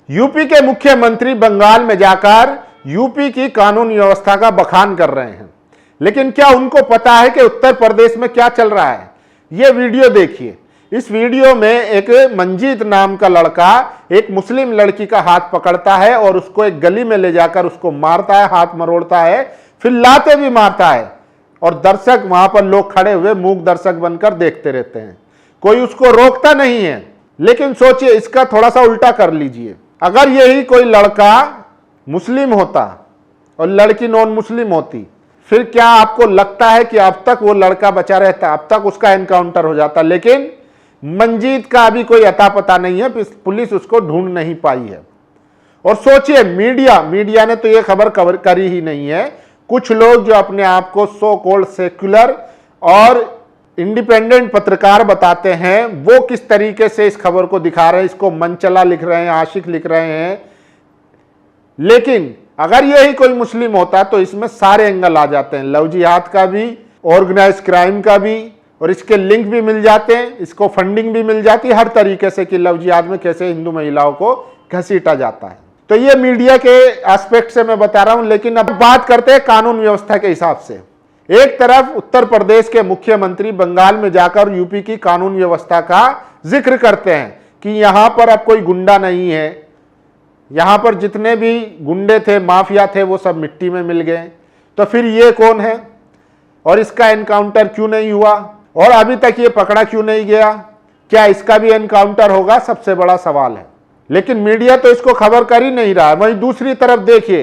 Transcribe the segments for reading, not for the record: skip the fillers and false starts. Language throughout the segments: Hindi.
यूपी के मुख्यमंत्री बंगाल में जाकर यूपी की कानून व्यवस्था का बखान कर रहे हैं, लेकिन क्या उनको पता है कि उत्तर प्रदेश में क्या चल रहा है? ये वीडियो देखिए। इस वीडियो में एक मंजीत नाम का लड़का एक मुस्लिम लड़की का हाथ पकड़ता है और उसको एक गली में ले जाकर उसको मारता है, हाथ मरोड़ता है, फिर लाते भी मारता है और दर्शक, वहां पर लोग खड़े हुए मूक दर्शक बनकर देखते रहते हैं। कोई उसको रोकता नहीं है। लेकिन सोचिए, इसका थोड़ा सा उल्टा कर लीजिए। अगर यही कोई लड़का मुस्लिम होता और लड़की नॉन मुस्लिम होती, फिर क्या आपको लगता है कि अब तक वो लड़का बचा रहता? अब तक उसका एनकाउंटर हो जाता। लेकिन मंजीत का अभी कोई अता पता नहीं है, पुलिस उसको ढूंढ नहीं पाई है। और सोचिए, मीडिया ने तो ये खबर कवर करी ही नहीं है। कुछ लोग जो अपने आप को सो कॉल्ड सेक्युलर और इंडिपेंडेंट पत्रकार बताते हैं, वो किस तरीके से इस खबर को दिखा रहे हैं। इसको मनचला लिख रहे हैं, आशिक लिख रहे हैं। लेकिन अगर यही कोई मुस्लिम होता तो इसमें सारे एंगल आ जाते हैं, लव जिहाद का भी, ऑर्गेनाइज क्राइम का भी, और इसके लिंक भी मिल जाते हैं, इसको फंडिंग भी मिल जाती है हर तरीके से कि लव जिहाद में कैसे हिंदू महिलाओं को घसीटा जाता है। तो ये मीडिया के एस्पेक्ट से मैं बता रहा हूं। लेकिन अब बात करते हैं कानून व्यवस्था के हिसाब से। एक तरफ उत्तर प्रदेश के मुख्यमंत्री बंगाल में जाकर यूपी की कानून व्यवस्था का जिक्र करते हैं कि यहां पर अब कोई गुंडा नहीं है, यहां पर जितने भी गुंडे थे, माफिया थे, वो सब मिट्टी में मिल गए। तो फिर ये कौन है और इसका एनकाउंटर क्यों नहीं हुआ और अभी तक ये पकड़ा क्यों नहीं गया? क्या इसका भी एनकाउंटर होगा? सबसे बड़ा सवाल है। लेकिन मीडिया तो इसको खबर कर ही नहीं रहा है। वहीं दूसरी तरफ देखिए,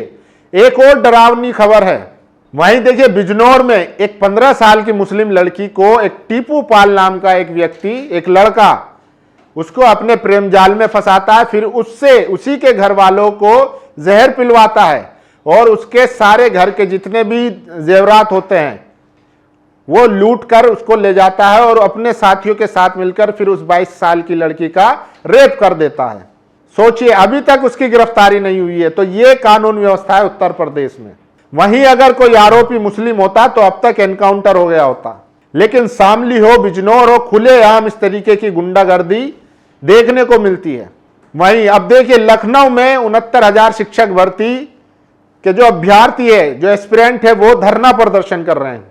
एक और डरावनी खबर है। वहीं देखिए, बिजनौर में एक 15 साल की मुस्लिम लड़की को एक टीपू पाल नाम का एक व्यक्ति, एक लड़का, उसको अपने प्रेम जाल में फंसाता है, फिर उससे उसी के घर वालों को जहर पिलवाता है और उसके सारे घर के जितने भी जेवरात होते हैं वो लूट कर उसको ले जाता है और अपने साथियों के साथ मिलकर फिर उस 22 साल की लड़की का रेप कर देता है। सोचिए, अभी तक उसकी गिरफ्तारी नहीं हुई है। तो ये कानून व्यवस्था है उत्तर प्रदेश में। वहीं अगर कोई आरोपी मुस्लिम होता तो अब तक एनकाउंटर हो गया होता। लेकिन शामली हो, बिजनौर हो, खुलेआम इस तरीके की गुंडागर्दी देखने को मिलती है। वहीं अब देखिए, लखनऊ में 69,000 शिक्षक भर्ती के जो अभ्यर्थी है, जो एस्पिरेंट है, वो धरना प्रदर्शन कर रहे हैं।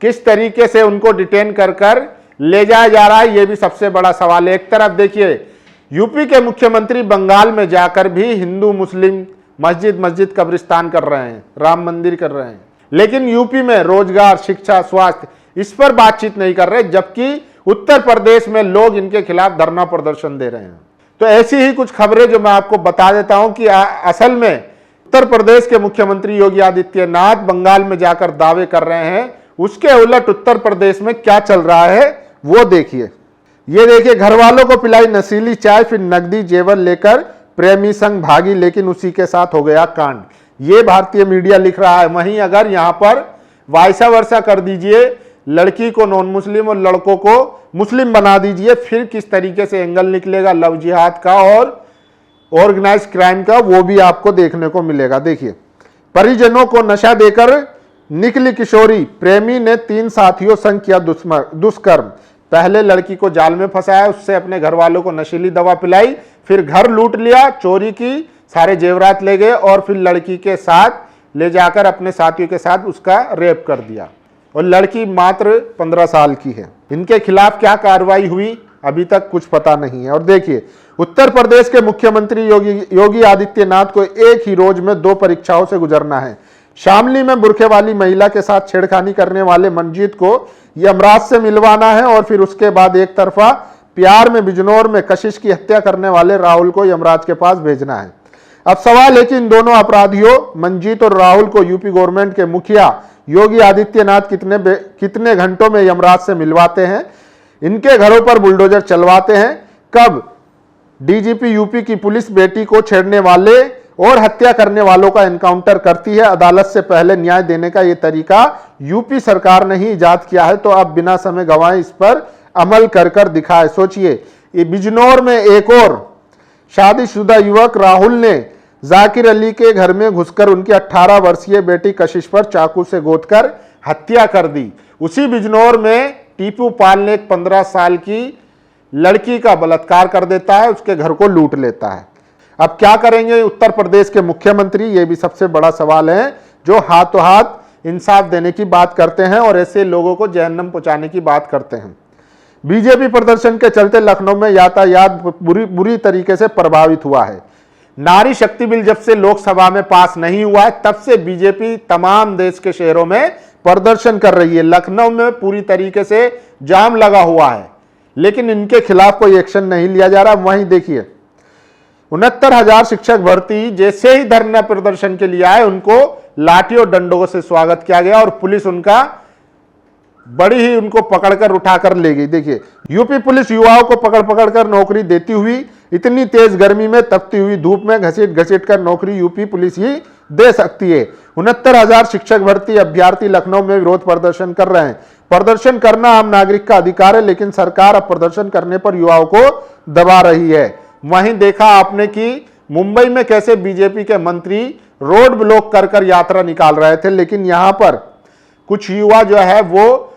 किस तरीके से उनको डिटेन कर ले जाया जा रहा है, यह भी सबसे बड़ा सवाल है। एक तरफ देखिए, यूपी के मुख्यमंत्री बंगाल में जाकर भी हिंदू मुस्लिम मस्जिद कब्रिस्तान कर रहे हैं, राम मंदिर कर रहे हैं। लेकिन यूपी में रोजगार, शिक्षा, स्वास्थ्य, इस पर बातचीत नहीं कर रहे, जबकि उत्तर प्रदेश में लोग इनके खिलाफ धरना प्रदर्शन दे रहे हैं। तो ऐसी ही कुछ खबरें जो मैं आपको बता देता हूं कि असल में उत्तर प्रदेश के मुख्यमंत्री योगी आदित्यनाथ बंगाल में जाकर दावे कर रहे हैं, उसके उलट उत्तर प्रदेश में क्या चल रहा है वो देखिए। ये देखिए, घर वालों को पिलाई नशीली चाय, फिर नकदी जेवर लेकर प्रेमी संग भागी, लेकिन उसी के साथ हो गया कांड। ये भारतीय मीडिया लिख रहा है। वहीं अगर यहां पर वाइसा वर्सा कर दीजिए, लड़की को नॉन मुस्लिम और लड़कों को मुस्लिम बना दीजिए, फिर किस तरीके से एंगल निकलेगा लव जिहाद का और ऑर्गेनाइज क्राइम का, वो भी आपको देखने को मिलेगा। देखिए, परिजनों को नशा देकर निकली किशोरी, प्रेमी ने 3 साथियों संग किया दुष्कर्म। पहले लड़की को जाल में फंसाया, उससे अपने घर वालों को नशीली दवा पिलाई, फिर घर लूट लिया, चोरी की, सारे जेवरात ले गए और फिर लड़की के साथ ले जाकर अपने साथियों के साथ उसका रेप कर दिया। और लड़की मात्र 15 साल की है। इनके खिलाफ क्या कार्रवाई हुई अभी तक कुछ पता नहीं है। और देखिए, उत्तर प्रदेश के मुख्यमंत्री योगी आदित्यनाथ को एक ही रोज में 2 परीक्षाओं से गुजरना है। शामली में बुरखे वाली महिला के साथ छेड़खानी करने वाले मंजीत को यमराज से मिलवाना है और फिर उसके बाद एक तरफा प्यार में बिजनौर में कशिश की हत्या करने वाले राहुल को यमराज के पास भेजना है। अब सवाल है कि इन दोनों अपराधियों मंजीत और राहुल को यूपी गवर्नमेंट के मुखिया योगी आदित्यनाथ कितने घंटों में यमराज से मिलवाते हैं, इनके घरों पर बुलडोजर चलवाते हैं, कब डीजीपी यूपी की पुलिस बेटी को छेड़ने वाले और हत्या करने वालों का एनकाउंटर करती है। अदालत से पहले न्याय देने का यह तरीका यूपी सरकार ने ही इजाद किया है, तो अब बिना समय गंवाए इस पर अमल कर दिखाए। सोचिए, ये बिजनौर में एक और शादीशुदा युवक राहुल ने जाकिर अली के घर में घुसकर उनकी 18 वर्षीय बेटी कशिश पर चाकू से गोदकर हत्या कर दी। उसी बिजनौर में टीपू पाल ने एक 15 साल की लड़की का बलात्कार कर देता है, उसके घर को लूट लेता है। अब क्या करेंगे उत्तर प्रदेश के मुख्यमंत्री, ये भी सबसे बड़ा सवाल है, जो हाथों हाथ इंसाफ देने की बात करते हैं और ऐसे लोगों को जहन्नम पहुंचाने की बात करते हैं। बीजेपी प्रदर्शन के चलते लखनऊ में यातायात बुरी तरीके से प्रभावित हुआ है। नारी शक्ति बिल जब से लोकसभा में पास नहीं हुआ है, तब से बीजेपी तमाम देश के शहरों में प्रदर्शन कर रही है। लखनऊ में पूरी तरीके से जाम लगा हुआ है, लेकिन इनके खिलाफ कोई एक्शन नहीं लिया जा रहा। वहीं देखिए 69,000 शिक्षक भर्ती जैसे ही धरना प्रदर्शन के लिए आए, उनको लाठी और डंडों से स्वागत किया गया और पुलिस उनका बड़ी ही उनको पकड़कर उठाकर ले गई। देखिए यूपी पुलिस युवाओं को पकड़ पकड़ कर नौकरी देती हुई, इतनी तेज गर्मी में तपती हुई धूप में घसीट घसीट कर नौकरी यूपी पुलिस ही दे सकती है। 69,000 शिक्षक भर्ती अभ्यर्थी लखनऊ में विरोध प्रदर्शन कर रहे हैं। प्रदर्शन करना आम नागरिक का अधिकार है, लेकिन सरकार अब प्रदर्शन करने पर युवाओं को दबा रही है। वहीं देखा आपने कि मुंबई में कैसे बीजेपी के मंत्री रोड ब्लॉक कर कर यात्रा निकाल रहे थे, लेकिन यहां पर कुछ युवा जो है वो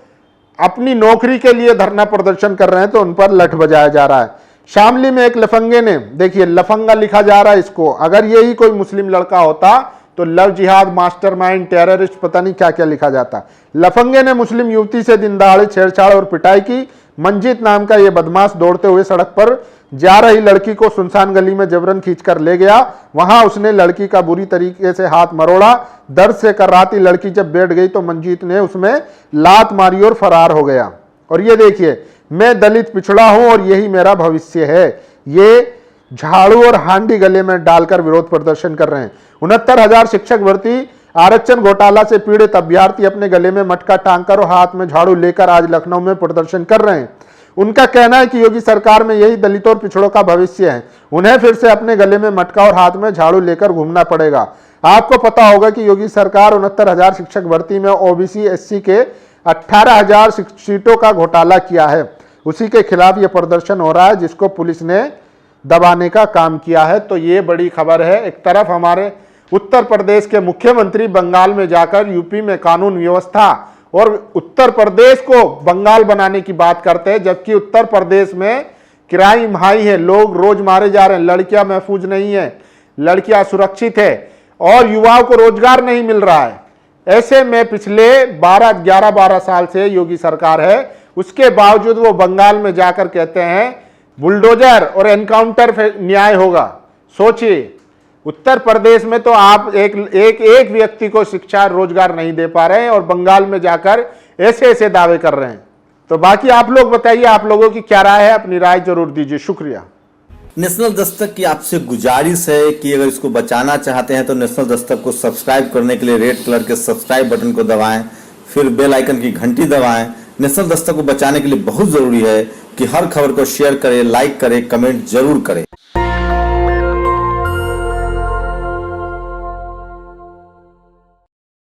अपनी नौकरी के लिए धरना प्रदर्शन कर रहे हैं, तो उन पर लठ बजाया जा रहा है। शामली में एक लफंगे ने, देखिए लफंगा लिखा जा रहा है इसको, अगर यही कोई मुस्लिम लड़का होता तो लव जिहाद, मास्टरमाइंड, टेररिस्ट, पता नहीं क्या क्या लिखा जाता। लफंगे ने मुस्लिम युवती से दिन दहाड़े छेड़छाड़ और पिटाई की। मंजीत नाम का यह बदमाश दौड़ते हुए सड़क पर जा रही लड़की को सुनसान गली में जबरन खींचकर ले गया। वहां उसने लड़की का बुरी तरीके से हाथ मरोड़ा। दर्द से कर्राती लड़की जब बैठ गई तो मंजीत ने उसमें लात मारी और फरार हो गया। और ये देखिए, मैं दलित पिछड़ा हूं और यही मेरा भविष्य है, ये झाड़ू और हांडी गले में डालकर विरोध प्रदर्शन कर रहे हैं। 69,000 शिक्षक भर्ती आरक्षण घोटाला से पीड़ित अभ्यर्थी अपने गले में मटका टांगकर और हाथ में झाड़ू लेकर आज लखनऊ में प्रदर्शन कर रहे हैं। उनका कहना है कि योगी सरकार में यही दलितों और पिछड़ों का भविष्य है। उन्हें फिर से अपने गले में मटका और हाथ में झाड़ू लेकर घूमना पड़ेगा। आपको पता होगा कि योगी सरकार 69,000 शिक्षक भर्ती में ओबीसी एससी के 18,000 सीटों का घोटाला किया है। उसी के खिलाफ यह प्रदर्शन हो रहा है, जिसको पुलिस ने दबाने का काम किया है। तो ये बड़ी खबर है। एक तरफ हमारे उत्तर प्रदेश के मुख्यमंत्री बंगाल में जाकर यूपी में कानून व्यवस्था और उत्तर प्रदेश को बंगाल बनाने की बात करते हैं, जबकि उत्तर प्रदेश में क्राइम हाई है, लोग रोज मारे जा रहे हैं, लड़कियां महफूज नहीं है, लड़कियां सुरक्षित है और युवाओं को रोजगार नहीं मिल रहा है। ऐसे में पिछले 11-12 साल से योगी सरकार है, उसके बावजूद वो बंगाल में जाकर कहते हैं बुलडोजर और एनकाउंटर न्याय होगा। सोचिए, उत्तर प्रदेश में तो आप एक व्यक्ति को शिक्षा रोजगार नहीं दे पा रहे हैं और बंगाल में जाकर ऐसे ऐसे दावे कर रहे हैं। तो बाकी आप लोग बताइए, आप लोगों की क्या राय है, अपनी राय जरूर दीजिए। शुक्रिया। नेशनल दस्तक की आपसे गुजारिश है कि अगर इसको बचाना चाहते हैं तो नेशनल दस्तक को सब्सक्राइब करने के लिए रेड कलर के सब्सक्राइब बटन को दबाएं, फिर बेल आइकन की घंटी दबाएं। नेशनल दस्तक को बचाने के लिए बहुत जरूरी है कि हर खबर को शेयर करें, लाइक करें, कमेंट जरूर करें।